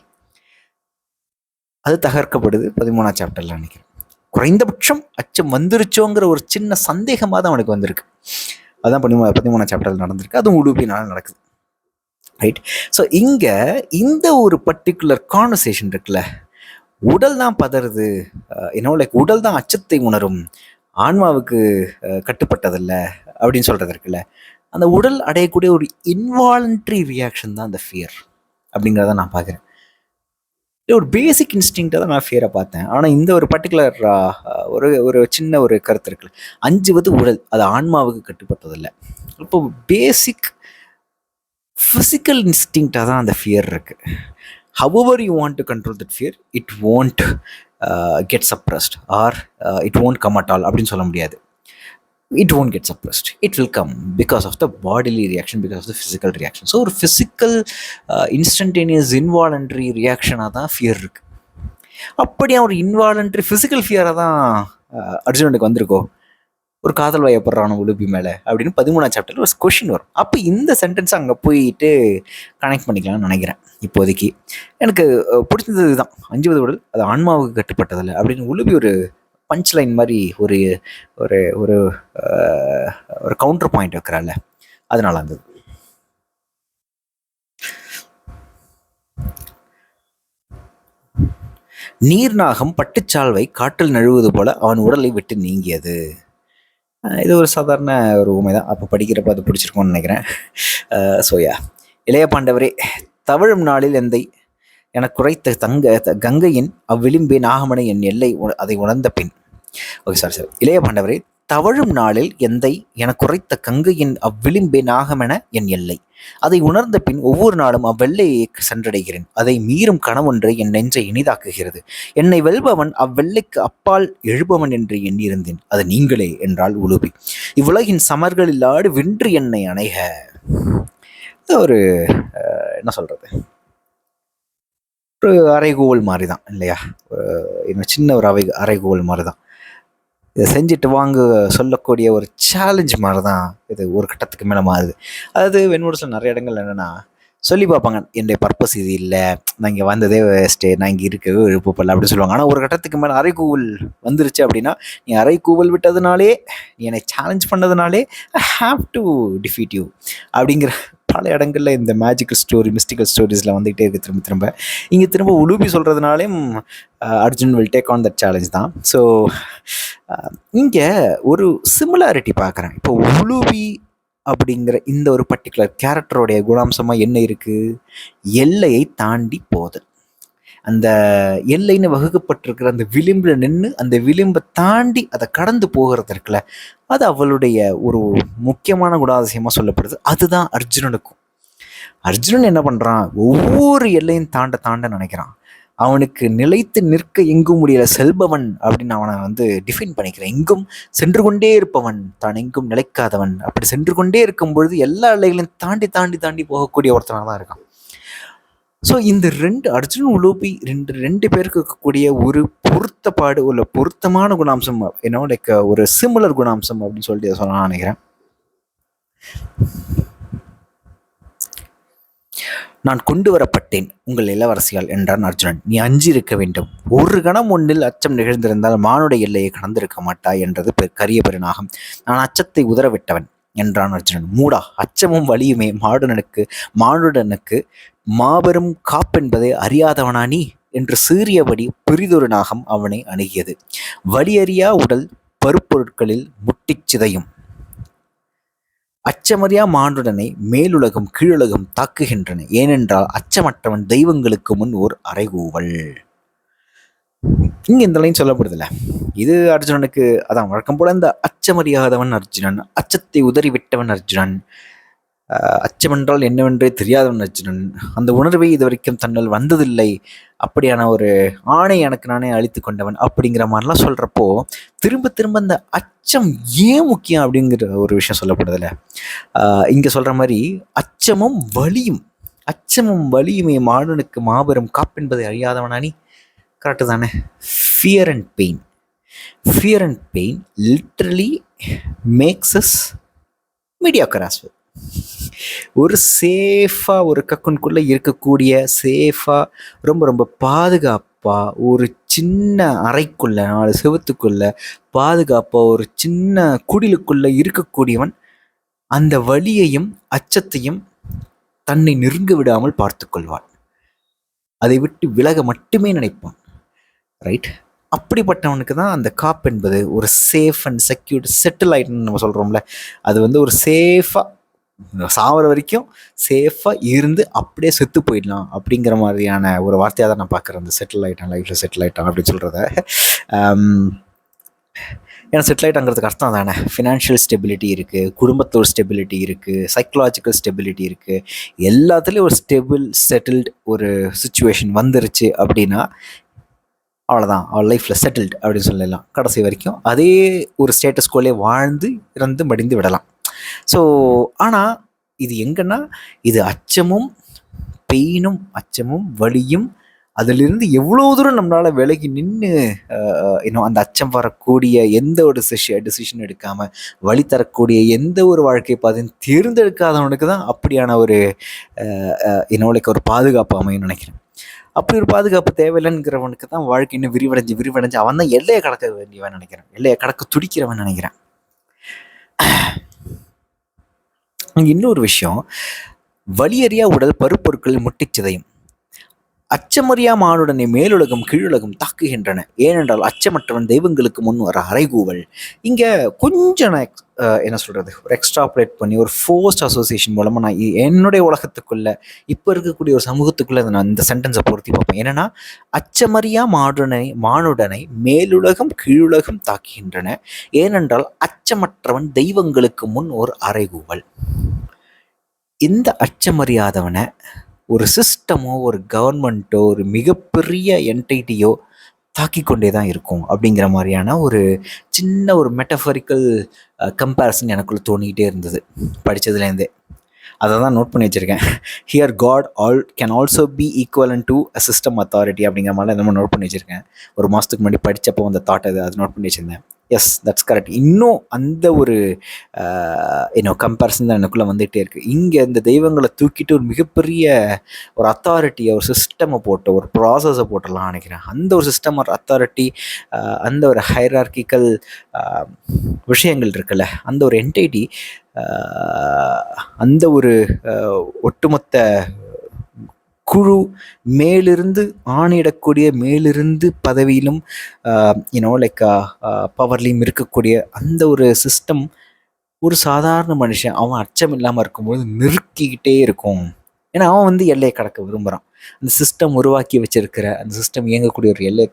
அது தகர்க்கப்படுது 13வது சாப்டர்ல நினைக்கிறேன். குறைந்தபட்சம் அச்சம் வந்துருச்சோங்கிற ஒரு சின்ன சந்தேகமாக தான் அவனுக்கு வந்திருக்கு. அதுதான் 13வது சாப்டர்ல நடந்திருக்கு. அதுவும் உடுப்பினால நடக்குது. ரைட். ஸோ இங்கே இந்த ஒரு பர்டிகுலர் கான்வர்சேஷன் இருக்குல்ல, உடல் தான் பதறுது, லைக் உடல் தான் அச்சத்தை உணரும், ஆன்மாவுக்கு கட்டுப்பட்டதில்ல அப்படின்னு சொல்றது இருக்குல்ல, அந்த உடல் அடையக்கூடிய ஒரு இன்வாலன்ட்ரி ரியாக்ஷன் தான் அந்த ஃபியர் அப்படிங்கிறத நான் பார்க்குறேன். இல்லை ஒரு பேசிக் இன்ஸ்டிங்க்டை தான் நான் ஃபியரை பார்த்தேன். ஆனால் இந்த ஒரு பர்டிகுலர் ஒரு ஒரு சின்ன ஒரு கருத்து இருக்குல்ல, அஞ்சுவது உடல், அது ஆன்மாவுக்கு கட்டுப்பட்டதில்லை. இப்போ பேசிக் ஃபிசிக்கல் இன்ஸ்டிங்க்டாக தான் அந்த ஃபியர் இருக்குது. however you want to control that fear, it won't get suppressed or it won't come at all அப்படின்னு சொல்ல முடியாது. It won't get suppressed. It will come because of the bodily reaction, because of the physical reaction. So ஒரு physical instantaneous involuntary reaction-ஆக தான் ஃபியர் இருக்குது. அப்படியே ஒரு இன்வாலண்ட்ரி ஃபிசிக்கல் ஃபியராக தான் அர்ஜுனனுக்கு வந்திருக்கோ, ஒரு காதல் வயப்படுறான உலுபி மேலே அப்படின்னு 13ஆம் சாப்டரில் ஒரு கொஷின் வரும். அப்போ இந்த சென்டென்ஸை அங்கே போயிட்டு கனெக்ட் பண்ணிக்கலாம்னு நினைக்கிறேன். இப்போதைக்கு எனக்கு பிடிச்சது இதுதான், அஞ்சுவது உடல் அது ஆன்மாவுக்கு கட்டுப்பட்டதில்லை அப்படின்னு உலுபி ஒரு பஞ்ச் லைன் மாதிரி ஒரு ஒரு ஒரு ஒரு கவுண்டர் பாயிண்ட் வைக்கிறாள், அதனால இருந்தது. நீர்நாகம் பட்டுச்சால்வை காற்றில் நழுவுவது போல அவன் உடலை விட்டு நீங்கியது. இது ஒரு சாதாரண ஒரு உண்மை தான், அப்போ படிக்கிறப்ப அது பிடிச்சிருக்கோன்னு நினைக்கிறேன். சோயா, இளைய பாண்டவரே, தவழும் நாளில் எந்தை என குறைத்த கங்கையின் அவ்விளிம்பே நாகமனை என் எல்லை அதை உணர்ந்த பின். ஓகே, சாரி, இளைய பாண்டவரே, தவழும் நாளில் எந்தை என குறைத்த கங்கையின் அவ்விளிம்பே நாகமென என் எல்லை அதை உணர்ந்த பின் ஒவ்வொரு நாளும் அவ்வெல்லையை சென்றடைகிறேன். அதை மீறும் கனவொன்று என் நெஞ்சை இனிதாக்குகிறது. என்னை வெல்பவன் அவ்வெல்லைக்கு அப்பால் எழுபவன் என்று எண்ணியிருந்தேன். அது நீங்களே என்றால் உலுபி. இவ்வுலகின் சமர்களில்லாடு வென்று என்னை அணைக. ஒரு என்ன சொல்றது, ஒரு அறைகோவல் மாதிரி தான் இல்லையா, சின்ன ஒரு அறைகோவல் மாதிரி தான். இதை செஞ்சுட்டு வாங்க சொல்லக்கூடிய ஒரு சேலஞ்ச் மாதிரி தான் இது ஒரு கட்டத்துக்கு மேலே மாறுது. அதாவது வெண்முரசில் நிறைய இடங்கள் என்னென்னா சொல்லி பார்ப்பாங்க, என்னுடைய பர்பஸ் இது இல்லை, நான் இங்கே வந்ததே வேஸ்ட்டு, நான் இங்கே இருக்கவே விருப்பப்படல அப்படின்னு சொல்லுவாங்க. ஆனால் ஒரு கட்டத்துக்கு மேலே அறைகூவல் வந்துருச்சு அப்படின்னா, நீ அறைகூவல் விட்டதுனாலே, நீ என்னை சேலஞ்ச் பண்ணதுனாலே I have to defeat you அப்படிங்கிற பல இடங்களில் இந்த மேஜிக்கல் ஸ்டோரி, மிஸ்டிக்கல் ஸ்டோரிஸில் வந்துகிட்டே இருக்குது. திரும்ப இங்கே திரும்ப உலுபி சொல்கிறதுனாலையும் Arjun will take on that challenge தான். ஸோ இங்கே ஒரு சிமிலாரிட்டி பார்க்குறேன். இப்போ உலுபி அப்படிங்கிற இந்த ஒரு பர்டிகுலர் கேரக்டருடைய குணாம்சமாக என்ன இருக்குது, எல்லையை தாண்டி போதல். அந்த எல்லைன்னு வகுக்கப்பட்டிருக்கிற அந்த விளிம்பில் நின்று அந்த விளிம்பை தாண்டி அதை கடந்து போகிறது இருக்குல்ல, அது அவளுடைய ஒரு முக்கியமான குணாதிசயமாக சொல்லப்படுது. அதுதான் அர்ஜுனனுக்கும். அர்ஜுனன் என்ன பண்ணுறான், ஒவ்வொரு எல்லையும் தாண்ட நினைக்கிறான். அவனுக்கு நிலைத்து நிற்க எங்கும் முடியல, செல்பவன் அப்படின்னு அவனை டிஃபைன் பண்ணிக்கிறான். எங்கும் சென்று கொண்டே இருப்பவன், தான் எங்கும் நிலைக்காதவன். அப்படி சென்று கொண்டே இருக்கும் பொழுது எல்லா எல்லைகளையும் தாண்டி தாண்டி தாண்டி போகக்கூடிய ஒருத்தனாக தான் இருக்கான். ஸோ இந்த அர்ஜுன் உலுபி ரெண்டு பேருக்கு இருக்கக்கூடிய ஒரு பொருத்தப்பாடு, ஒரு பொருத்தமான குணாம்சம், லைக் ஒரு சிமிலர் குணாம்சம் அப்படின்னு சொல்லிட்டு சொல்ல நான் நினைக்கிறேன். நான் கொண்டு வரப்பட்டேன் உங்கள் இளவரசியால் என்றான் அர்ஜுனன். நீ அஞ்சி இருக்க வேண்டும். ஒரு கணம் ஒன்றில் அச்சம் நிகழ்ந்திருந்தால் மானுட எல்லையை கடந்திருக்க மாட்டாய் என்றது கரிய பெருநாகம். நான் அச்சத்தை உதறவிட்டவன் என்றான் அர்ஜுனன். மூடா, அச்சமும் வலியுமே மானுடனுக்கு மாபெரும் காப்பென்பதை அறியாதவனா நீ என்று சீறியபடி பெரிதொரு நாகம் அவனை அணுகியது. வலியறியா உடல் பருப்பொருட்களில் முட்டிச் சிதையும். அச்சமறியா மானுடனை மேலுலகம் கீழுலகம் தாக்குகின்றன. ஏனென்றால் அச்சமற்றவன் தெய்வங்களுக்கு முன் ஓர் அறைகூவல். இங்க இந்த லைன் சொல்லப்படுதில்ல, இது அர்ஜுனனுக்கு அதான் வழக்கம் போல இந்த அச்சமறியாதவன் அர்ஜுனன், அச்சத்தை உதறிவிட்டவன் அர்ஜுனன், அச்சமென்றால் என்னவென்றே தெரியாதவன் அர்ஜுனன், அந்த உணர்வை இது வரைக்கும் தன்னால் வந்ததில்லை, அப்படியான ஒரு ஆணை எனக்கு நானே அழித்து கொண்டவன் அப்படிங்கிற மாதிரிலாம் சொல்கிறப்போ திரும்ப திரும்ப இந்த அச்சம் ஏன் முக்கியம் அப்படிங்கிற ஒரு விஷயம் சொல்லப்படுதில்ல. இங்கே சொல்கிற மாதிரி அச்சமும் வலியுமே மானுடனுக்கு மாபெரும் காப்பென்பதை அறியாதவனா நீ. கரெக்டு தானே? Fear and pain literally makes us mediocre as well. ஒரு சேஃபாக ஒரு கக்குனுக்குள்ளே இருக்கக்கூடிய சேஃபாக ரொம்ப ரொம்ப பாதுகாப்பாக ஒரு சின்ன அறைக்குள்ள 4 செவத்துக்குள்ள பாதுகாப்பாக ஒரு சின்ன குடிலுக்குள்ளே இருக்கக்கூடியவன் அந்த வலியையும் அச்சத்தையும் தன்னை நெருங்க விடாமல் பார்த்து கொள்வான். அதை விட்டு விலக மட்டுமே நினைப்பான். ரைட்? அப்படிப்பட்டவனுக்கு தான் அந்த காப் என்பது ஒரு சேஃப் அண்ட் செக்யூர்டு செட்டில் ஆயிட்டுன்னு நம்ம சொல்கிறோம்ல, அது ஒரு சேஃபாக சாவர வரைக்கும் சேஃபாக இருந்து அப்படியே செத்து போயிடலாம் அப்படிங்கிற மாதிரியான ஒரு வார்த்தையாக தான் நான் பார்க்குறேன். அந்த செட்டில் ஆகிட்டான், லைஃப்பில் செட்டில் ஆகிட்டான் அப்படின்னு சொல்கிறத. ஏன்னா செட்டில் ஆகிட்டாங்கிறதுக்கு அர்த்தம் தானே, ஃபினான்ஷியல் ஸ்டெபிலிட்டி இருக்குது, குடும்பத்தோட ஸ்டெபிலிட்டி இருக்குது, சைக்கலாஜிக்கல் ஸ்டெபிலிட்டி இருக்குது, எல்லாத்துலேயும் ஒரு செட்டில்டு ஒரு சுச்சுவேஷன் வந்துருச்சு அப்படின்னா அவ்வளோதான், அவள் லைஃப்பில் செட்டில்டு அப்படின்னு சொல்லலாம். கடைசி வரைக்கும் அதே ஒரு ஸ்டேட்டஸ் கோலே வாழ்ந்து இறந்து மடிந்து விடலாம். ஸோ ஆனால் இது எங்கன்னா, இது அச்சமும் பெயினும் அச்சமும் வலியும் அதிலிருந்து எவ்வளோ தூரம் நம்மளால் விலகி நின்று இன்னும் அந்த அச்சம் வரக்கூடிய எந்த ஒரு டிசிஷன் எடுக்காமல் வழி தரக்கூடிய எந்த ஒரு வாழ்க்கை பாதையும் தேர்ந்தெடுக்காதவனுக்கு தான் அப்படியான ஒரு இன்னொருக்கு ஒரு பாதுகாப்பு அமையும் நினைக்கிறேன். அப்படி ஒரு பாதுகாப்பு தேவையில்லைங்கிறவனுக்கு தான் வாழ்க்கை இன்னும் விரிவடைஞ்சு அவன் தான் எல்லையை கடக்க வேண்டியவன் நினைக்கிறேன், எல்லையை கடக்க துடிக்கிறவன் நினைக்கிறேன். இன்னொரு விஷயம், வலியறியா உடல் பருப்பொருட்கள் முட்டிச்சிதையும், அச்சமறியா மானுடனை மேலுலகம் கீழுலகம் தாக்குகின்றன, ஏனென்றால் அச்சமற்றவன் தெய்வங்களுக்கு முன் வர அறைகூவல். இங்கே கொஞ்சம் நான் என்ன சொல்கிறது, ஒரு எக்ஸ்ட்ராப்ளேட் பண்ணி ஒரு ஃபோர்ஸ்ட் அசோசியேஷன் மூலமாக நான் என்னுடைய உலகத்துக்குள்ளே இப்போ இருக்கக்கூடிய ஒரு சமூகத்துக்குள்ளே நான் இந்த சென்டென்ஸை பொருத்தி பார்ப்பேன். என்னென்னா, அச்சமறியா மானுடனை மேலுலகம் கீழுலகம் தாக்குகின்றன, ஏனென்றால் அச்சமற்றவன் தெய்வங்களுக்கு முன் ஒரு அறைகூவல். இந்த அச்சமறியாதவனை ஒரு சிஸ்டமோ ஒரு கவர்மெண்ட்டோ ஒரு மிகப்பெரிய என்டைட்டியோ தாக்கி கொண்டே தான் இருக்கும் அப்படிங்கிற மாதிரியான ஒரு சின்ன ஒரு மெட்டஃபரிக்கல் கம்பேரிசன் எனக்குள்ளே தோணிக்கிட்டே இருந்தது படித்ததுலேருந்தே. அதை தான் நோட் பண்ணி வச்சுருக்கேன். Here God can also be equivalent to a system authority அப்படிங்கிற மாதிரி நம்ம நோட் பண்ணி வச்சுருக்கேன். ஒரு மாதத்துக்கு முன்னாடி படித்தப்போ அந்த தாட் அது நோட் பண்ணி வச்சுருந்தேன். Yes, that's correct. இன்னும் அந்த ஒரு கம்பேரிசன் தான் எனக்குள்ளே வந்துகிட்டே இருக்குது. இங்கே இந்த தெய்வங்களை தூக்கிட்டு ஒரு மிகப்பெரிய ஒரு அத்தாரிட்டியை, ஒரு சிஸ்டமை போட்டு ஒரு ப்ராசஸை போட்டுடலாம் நினைக்கிறேன். அந்த ஒரு சிஸ்டம் ஒரு அத்தாரிட்டி, அந்த ஒரு ஹைரார்கிக்கல் விஷயங்கள் இருக்குல்ல, அந்த ஒரு என்டைட்டி, அந்த ஒரு ஒட்டுமொத்த குழு மேலிருந்து ஆணையிடக்கூடிய, மேலிருந்து பதவியிலும் பவர்லையும் இருக்கக்கூடிய அந்த ஒரு சிஸ்டம் ஒரு சாதாரண மனுஷன் அவன் அச்சம் இல்லாமல் இருக்கும்போது நெருக்கிக்கிட்டே இருக்கும். ஏன்னா அவன் எல்லையை கடக்க விரும்புகிறான். அந்த சிஸ்டம் உருவாக்கி வச்சிருக்கிற அந்த சிஸ்டம் இயங்கக்கூடிய ஒரு எல்லையை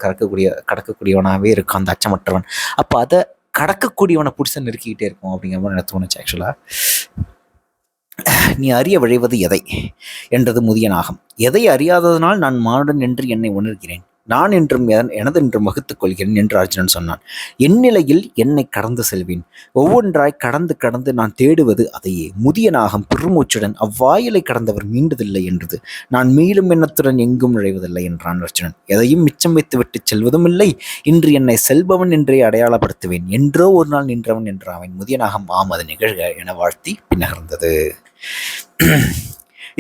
கடக்கக்கூடியவனாகவே இருக்கும் அந்த அச்சமற்றவன். அப்போ அதை கடக்கக்கூடியவனை பிடிச்ச நெருக்கிக்கிட்டே இருக்கும் அப்படிங்கிற மாதிரி எனக்கு தோணுச்சு. ஆக்சுவலாக, நீ அறிய விழைவது எதை என்றது முதியனாகும். எதை அறியாததனால் நான் மானுடன் என்று என்னை உணர்கிறேன், நான் என்றும் எனதென்றும் வகுத்துக் கொள்கிறேன் என்று அர்ஜுனன் சொன்னான். என் நிலையில் என்னை கடந்து செல்வேன், ஒவ்வொன்றாய் கடந்து நான் தேடுவது அதையே. முதியனாகம் பெருமூச்சுடன் அவ்வாயிலை கடந்தவர் மீண்டதில்லை என்றது. நான் மீளும் எண்ணத்துடன் எங்கும் நுழைவதில்லை என்றான் அர்ஜுனன். எதையும் மிச்சம் வைத்து விட்டு செல்வதும் இல்லை, இன்று என்னை செல்பவன் என்றே அடையாளப்படுத்துவேன், என்றோ ஒரு நாள் நின்றவன் என்றான். முதியனாகம் ஆம் அது நிகழ்க என வாழ்த்தி பின்னகர்ந்தது.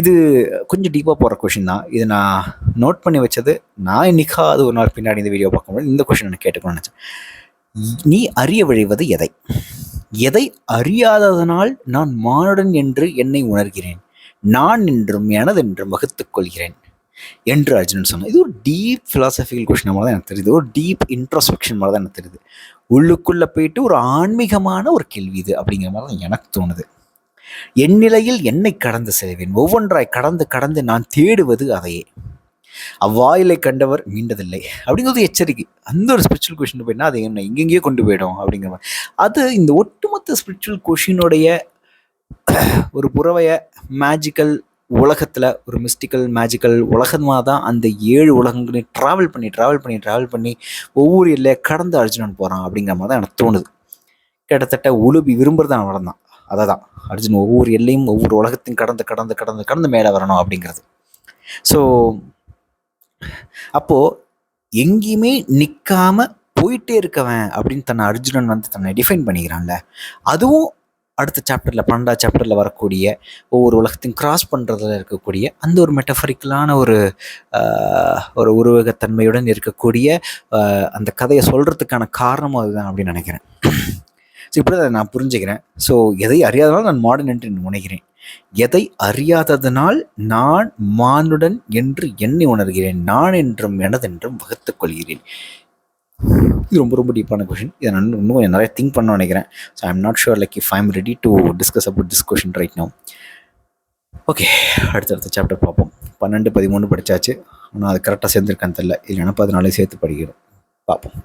இது கொஞ்சம் டீப்பாக போகிற கொஷின் தான். இது நான் நோட் பண்ணி வச்சது. நான் இன்னைக்காவது ஒரு நாள் பின்னாடி இந்த வீடியோ பார்க்கும்போது இந்த கொஷின் நான் கேட்டுக்கணும்னு நினச்சேன். நீ அறிய விழைவது எதை? எதை அறியாததனால் நான் மானுடன் என்று என்னை உணர்கிறேன், நான் என்றும் எனதென்றும் வகுத்துக் கொள்கிறேன் என்று அர்ஜுனன் சொன்னான். இது ஒரு டீப் ஃபிலாசபிக்கல் கொஷின் மாதிரி தான் எனக்கு தெரியுது. ஒரு டீப் இன்ட்ரோஸ்பெக்ஷன் மாதிரி தான் எனக்கு தெரியுது. உள்ளுக்குள்ளே போயிட்டு ஒரு ஆன்மீகமான ஒரு கேள்வி இது அப்படிங்கிற மாதிரி தான் எனக்கு தோணுது. என் நிலையில் என்னை கடந்து செல்வேன், ஒவ்வொன்றாய் கடந்து நான் தேடுவது அதையே. அவ்வாயிலை கண்டவர் மீண்டதில்லை அப்படிங்கிறது எச்சரிக்கை. அந்த ஒரு ஸ்பிரிச்சுவல் கொஷின் போயின்னா அது என்ன எங்கெங்கேயோ கொண்டு போயிடும் அப்படிங்கிற மாதிரி. அது இந்த ஒட்டுமொத்த ஸ்பிரிச்சுவல் கொஷினுடைய ஒரு புறவைய மேஜிக்கல் உலகத்தில், ஒரு மிஸ்டிக்கல் மேஜிக்கல் உலகமாக தான் அந்த 7 உலகங்களையும் ட்ராவல் பண்ணி ஒவ்வொரு எல்லையை கடந்து அர்ஜுனன் போகிறான் அப்படிங்கிற மாதிரி தான் எனக்கு தோணுது. கிட்டத்தட்ட உழுவி விரும்புறது தான் அவன் தான். அதை தான் அர்ஜுன் ஒவ்வொரு எல்லையும் ஒவ்வொரு உலகத்தையும் கடந்து மேலே வரணும் அப்படிங்கிறது. ஸோ அப்போது எங்கேயுமே நிற்காம போயிட்டே இருக்கவன் அப்படின்னு அர்ஜுனன் தன்னை டிஃபைன் பண்ணிக்கிறான்ல, அதுவும் அடுத்த சாப்டரில் 12வது சாப்டரில் வரக்கூடிய ஒவ்வொரு உலகத்தையும் கிராஸ் பண்ணுறதுல இருக்கக்கூடிய அந்த ஒரு மெட்டஃபரிக்கலான ஒரு உருவகத்தன்மையுடன் இருக்கக்கூடிய அந்த கதையை சொல்கிறதுக்கான காரணமும் அதுதான் அப்படின்னு நினைக்கிறேன். ஸோ இப்படி அதை நான் புரிஞ்சுக்கிறேன். ஸோ எதை அறியாதனால் நான் மானுடன் என்று உணர்கிறேன், எதை அறியாததனால் நான் மானுடன் என்று என்னை உணர்கிறேன், நான் என்றும் எனதென்றும் வகுத்துக் கொள்கிறேன். இது ரொம்ப ரொம்ப டீப்பான கொஷின். இதை நான் இன்னும் நிறைய திங்க் பண்ண நினைக்கிறேன். So I am not sure like if I am ready to discuss about this question right now. Okay, அடுத்தடுத்த சாப்டர் பார்ப்போம். 12, 13 படித்தாச்சு. ஆனால் அது கரெக்டாக சேர்ந்துருக்கான்னு தெரில, இல்லைன்னா 14 சேர்த்து படிக்கிறோம். பார்ப்போம்.